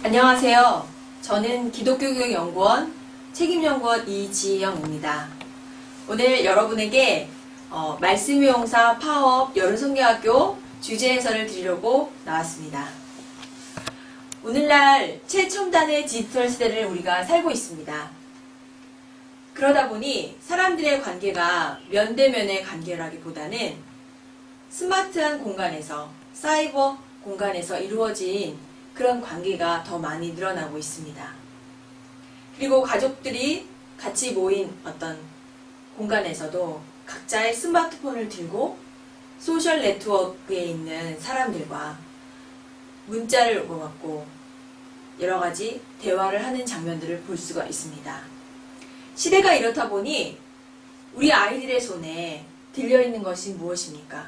안녕하세요. 저는 기독교교육연구원 책임연구원 이지영입니다. 오늘 여러분에게 말씀의 용사 파워업 여름성경학교 주제 해설을 드리려고 나왔습니다. 오늘날 최첨단의 디지털 시대를 우리가 살고 있습니다. 그러다 보니 사람들의 관계가 면대면의 관계라기보다는 스마트한 공간에서, 사이버 공간에서 이루어진 그런 관계가 더 많이 늘어나고 있습니다. 그리고 가족들이 같이 모인 어떤 공간에서도 각자의 스마트폰을 들고 소셜 네트워크에 있는 사람들과 문자를 오고받고 여러 가지 대화를 하는 장면들을 볼 수가 있습니다. 시대가 이렇다 보니 우리 아이들의 손에 들려있는 것이 무엇입니까?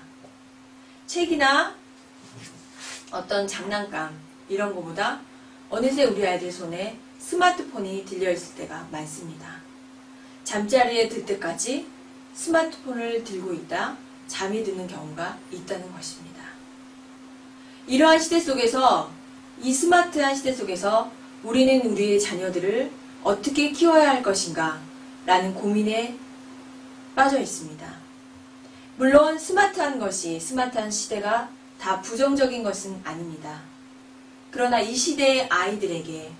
책이나 어떤 장난감 이런 것보다 어느새 우리 아이들 손에 스마트폰이 들려있을 때가 많습니다. 잠자리에 들 때까지 스마트폰을 들고 있다 잠이 드는 경우가 있다는 것입니다. 이러한 시대 속에서, 이 스마트한 시대 속에서 우리는 우리의 자녀들을 어떻게 키워야 할 것인가 라는 고민에 빠져 있습니다. 물론 스마트한 시대가 다 부정적인 것은 아닙니다. 그러나 이 시대의 아이들에게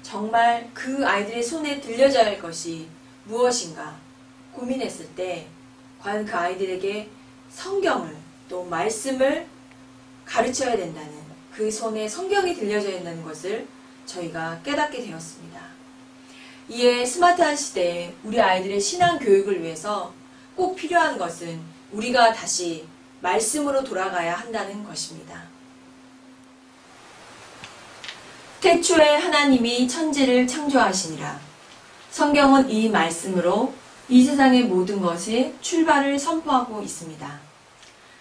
정말 그 아이들의 손에 들려져야 할 것이 무엇인가 고민했을 때 과연 그 아이들에게 성경을 또 말씀을 가르쳐야 된다는, 그 손에 성경이 들려져야 한다는 것을 저희가 깨닫게 되었습니다. 이에 스마트한 시대에 우리 아이들의 신앙 교육을 위해서 꼭 필요한 것은 우리가 다시 말씀으로 돌아가야 한다는 것입니다. 태초에 하나님이 천지를 창조하시니라. 성경은 이 말씀으로 이 세상의 모든 것의 출발을 선포하고 있습니다.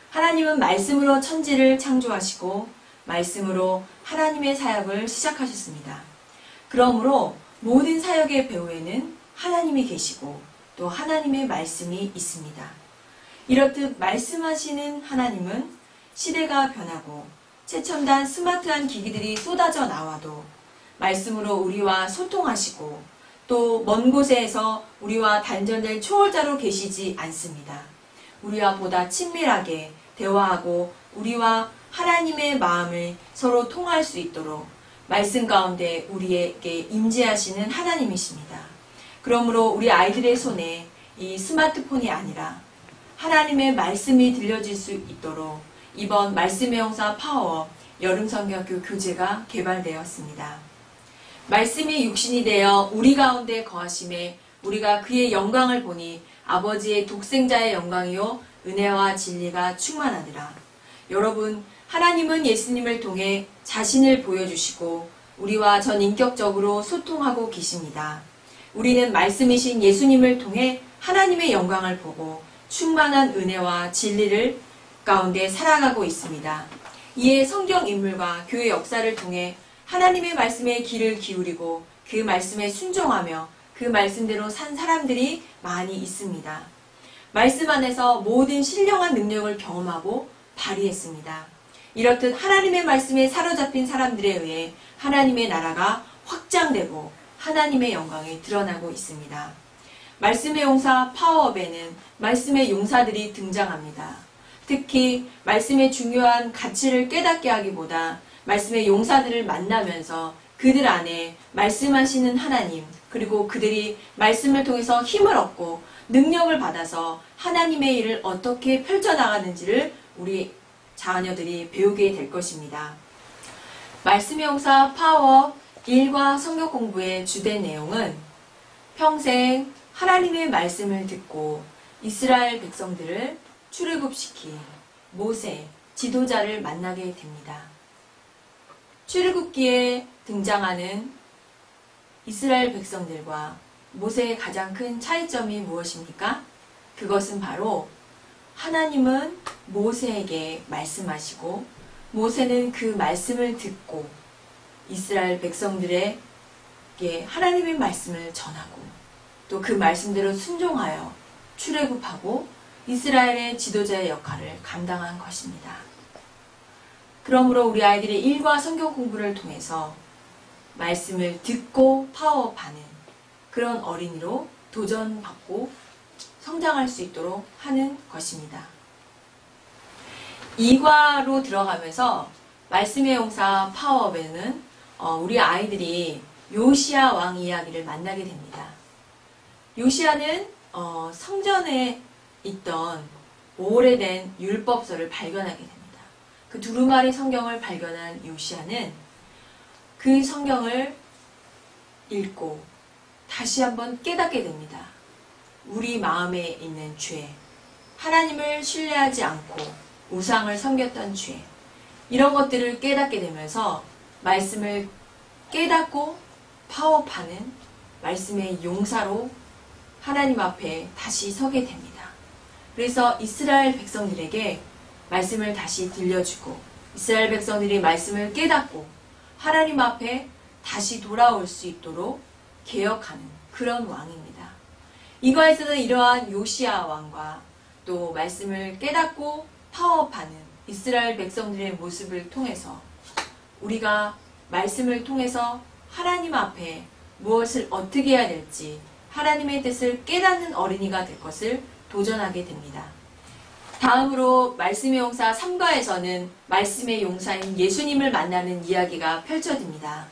하나님은 말씀으로 천지를 창조하시고 말씀으로 하나님의 사역을 시작하셨습니다. 그러므로 모든 사역의 배후에는 하나님이 계시고 또 하나님의 말씀이 있습니다. 이렇듯 말씀하시는 하나님은 시대가 변하고 최첨단 스마트한 기기들이 쏟아져 나와도 말씀으로 우리와 소통하시고 또 먼 곳에서 우리와 단절될 초월자로 계시지 않습니다. 우리와 보다 친밀하게 대화하고 우리와 하나님의 마음을 서로 통할 수 있도록 말씀 가운데 우리에게 임재하시는 하나님이십니다. 그러므로 우리 아이들의 손에 이 스마트폰이 아니라 하나님의 말씀이 들려질 수 있도록 이번 말씀의 용사 파워업 여름성경학교 교재가 개발되었습니다. 말씀이 육신이 되어 우리 가운데 거하심에 우리가 그의 영광을 보니 아버지의 독생자의 영광이요 은혜와 진리가 충만하더라. 여러분, 하나님은 예수님을 통해 자신을 보여주시고 우리와 전인격적으로 소통하고 계십니다. 우리는 말씀이신 예수님을 통해 하나님의 영광을 보고 충만한 은혜와 진리를 가운데 살아가고 있습니다. 이에 성경 인물과 교회 역사를 통해 하나님의 말씀에 귀를 기울이고 그 말씀에 순종하며 그 말씀대로 산 사람들이 많이 있습니다. 말씀 안에서 모든 신령한 능력을 경험하고 발휘했습니다. 이렇듯 하나님의 말씀에 사로잡힌 사람들에 의해 하나님의 나라가 확장되고 하나님의 영광이 드러나고 있습니다. 말씀의 용사 파워업에는 말씀의 용사들이 등장합니다. 특히 말씀의 중요한 가치를 깨닫게 하기보다 말씀의 용사들을 만나면서 그들 안에 말씀하시는 하나님, 그리고 그들이 말씀을 통해서 힘을 얻고 능력을 받아서 하나님의 일을 어떻게 펼쳐나가는지를 우리 자녀들이 배우게 될 것입니다. 말씀의 용사 파워 1과 성경 공부의 주된 내용은 평생 하나님의 말씀을 듣고 이스라엘 백성들을 출애굽시킨 모세, 지도자를 만나게 됩니다. 출애굽기에 등장하는 이스라엘 백성들과 모세의 가장 큰 차이점이 무엇입니까? 그것은 바로 하나님은 모세에게 말씀하시고 모세는 그 말씀을 듣고 이스라엘 백성들에게 하나님의 말씀을 전하고 또 그 말씀대로 순종하여 출애굽하고 이스라엘의 지도자의 역할을 감당한 것입니다. 그러므로 우리 아이들의 일과 성경 공부를 통해서 말씀을 듣고 파업하는 그런 어린이로 도전받고 성장할 수 있도록 하는 것입니다. 2과로 들어가면서 말씀의 용사 파워업에는 우리 아이들이 요시야 왕 이야기를 만나게 됩니다. 요시야는 성전에 있던 오래된 율법서를 발견하게 됩니다. 그 두루마리 성경을 발견한 요시야는 그 성경을 읽고 다시 한번 깨닫게 됩니다. 우리 마음에 있는 죄, 하나님을 신뢰하지 않고 우상을 섬겼던 죄, 이런 것들을 깨닫게 되면서 말씀을 깨닫고 파업하는 말씀의 용사로 하나님 앞에 다시 서게 됩니다. 그래서 이스라엘 백성들에게 말씀을 다시 들려주고 이스라엘 백성들이 말씀을 깨닫고 하나님 앞에 다시 돌아올 수 있도록 개혁하는 그런 왕입니다. 이거에서는 이러한 요시야 왕과 또 말씀을 깨닫고 파업하는 이스라엘 백성들의 모습을 통해서 우리가 말씀을 통해서 하나님 앞에 무엇을 어떻게 해야 될지 하나님의 뜻을 깨닫는 어린이가 될 것을 도전하게 됩니다. 다음으로 말씀의 용사 3과에서는 말씀의 용사인 예수님을 만나는 이야기가 펼쳐집니다.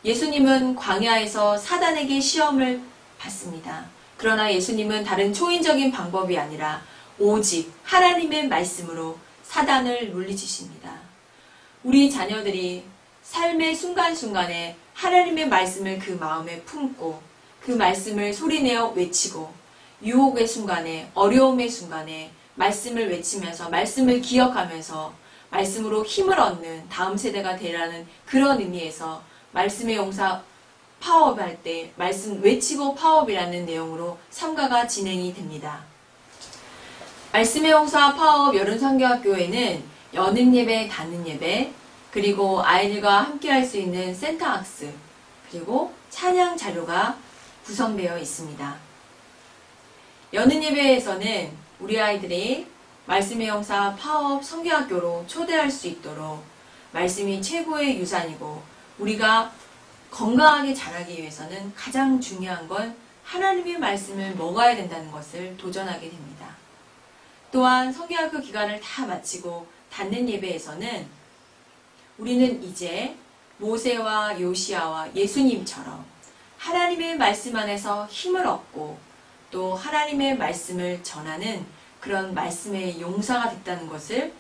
예수님은 광야에서 사단에게 시험을 받습니다. 그러나 예수님은 다른 초인적인 방법이 아니라 오직 하나님의 말씀으로 사단을 물리치십니다. 우리 자녀들이 삶의 순간순간에 하나님의 말씀을 그 마음에 품고 그 말씀을 소리내어 외치고 유혹의 순간에 어려움의 순간에 말씀을 외치면서 말씀을 기억하면서 말씀으로 힘을 얻는 다음 세대가 되라는 그런 의미에서 말씀의 용사 파업할 때 말씀 외치고 파업이라는 내용으로 3과가 진행이 됩니다. 말씀의 용사 파업 여름선교학교에는 여는 예배, 닫는 예배, 그리고 아이들과 함께 할 수 있는 센터학습, 그리고 찬양 자료가 구성되어 있습니다. 여는 예배에서는 우리 아이들이 말씀의 용사 파업 선교학교로 초대할 수 있도록 말씀이 최고의 유산이고 우리가 건강하게 자라기 위해서는 가장 중요한 건 하나님의 말씀을 먹어야 된다는 것을 도전하게 됩니다. 또한 선교학교 기간을 다 마치고 닫는 예배에서는 우리는 이제 모세와 요시야와 예수님처럼 하나님의 말씀 안에서 힘을 얻고 또 하나님의 말씀을 전하는 그런 말씀의 용사가 됐다는 것을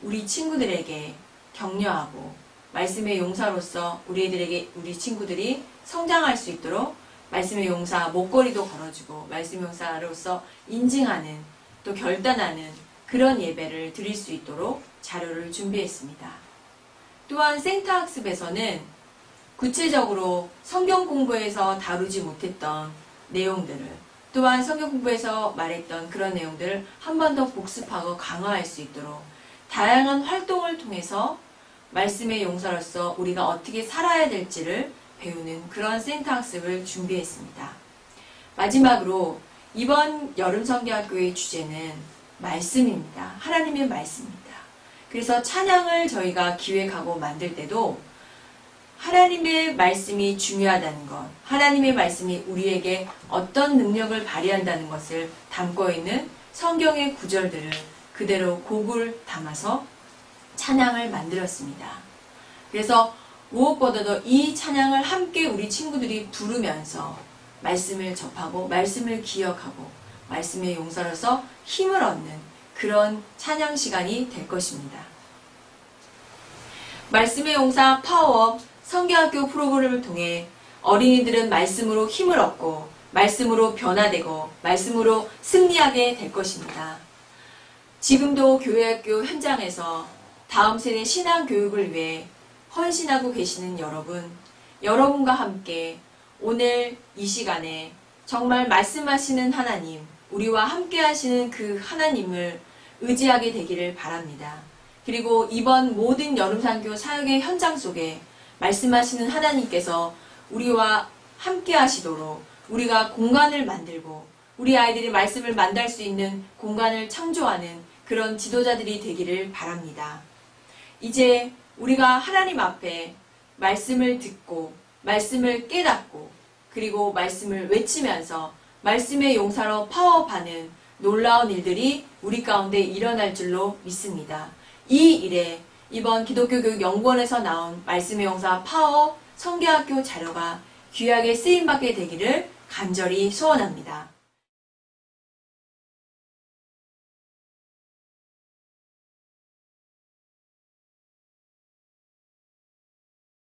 우리 친구들에게 격려하고 말씀의 용사로서 우리 친구들이 성장할 수 있도록 말씀의 용사 목걸이도 걸어주고 말씀의 용사로서 인증하는 또 결단하는 그런 예배를 드릴 수 있도록 자료를 준비했습니다. 또한 센터학습에서는 구체적으로 성경 공부에서 다루지 못했던 내용들을 또한 성경 공부에서 말했던 그런 내용들을 한 번 더 복습하고 강화할 수 있도록 다양한 활동을 통해서 말씀의 용사로서 우리가 어떻게 살아야 될지를 배우는 그런 센터학습을 준비했습니다. 마지막으로 이번 여름선교학교의 주제는 말씀입니다. 하나님의 말씀입니다. 그래서 찬양을 저희가 기획하고 만들 때도 하나님의 말씀이 중요하다는 것, 하나님의 말씀이 우리에게 어떤 능력을 발휘한다는 것을 담고 있는 성경의 구절들을 그대로 곡을 담아서 찬양을 만들었습니다. 그래서 무엇보다도 이 찬양을 함께 우리 친구들이 부르면서 말씀을 접하고 말씀을 기억하고 말씀의 용사로서 힘을 얻는 그런 찬양 시간이 될 것입니다. 말씀의 용사 파워업 선교학교 프로그램을 통해 어린이들은 말씀으로 힘을 얻고 말씀으로 변화되고 말씀으로 승리하게 될 것입니다. 지금도 교회학교 현장에서 다음 세대 신앙 교육을 위해 헌신하고 계시는 여러분과 함께 오늘 이 시간에 정말 말씀하시는 하나님, 우리와 함께 하시는 그 하나님을 의지하게 되기를 바랍니다. 그리고 이번 모든 여름선교 사역의 현장 속에 말씀하시는 하나님께서 우리와 함께 하시도록 우리가 공간을 만들고 우리 아이들이 말씀을 만날 수 있는 공간을 창조하는 그런 지도자들이 되기를 바랍니다. 이제 우리가 하나님 앞에 말씀을 듣고 말씀을 깨닫고 그리고 말씀을 외치면서 말씀의 용사로 파업하는 놀라운 일들이 우리 가운데 일어날 줄로 믿습니다. 이 일에 이번 기독교교육연구원에서 나온 말씀의 용사 파업 성경학교 자료가 귀하게 쓰임받게 되기를 간절히 소원합니다.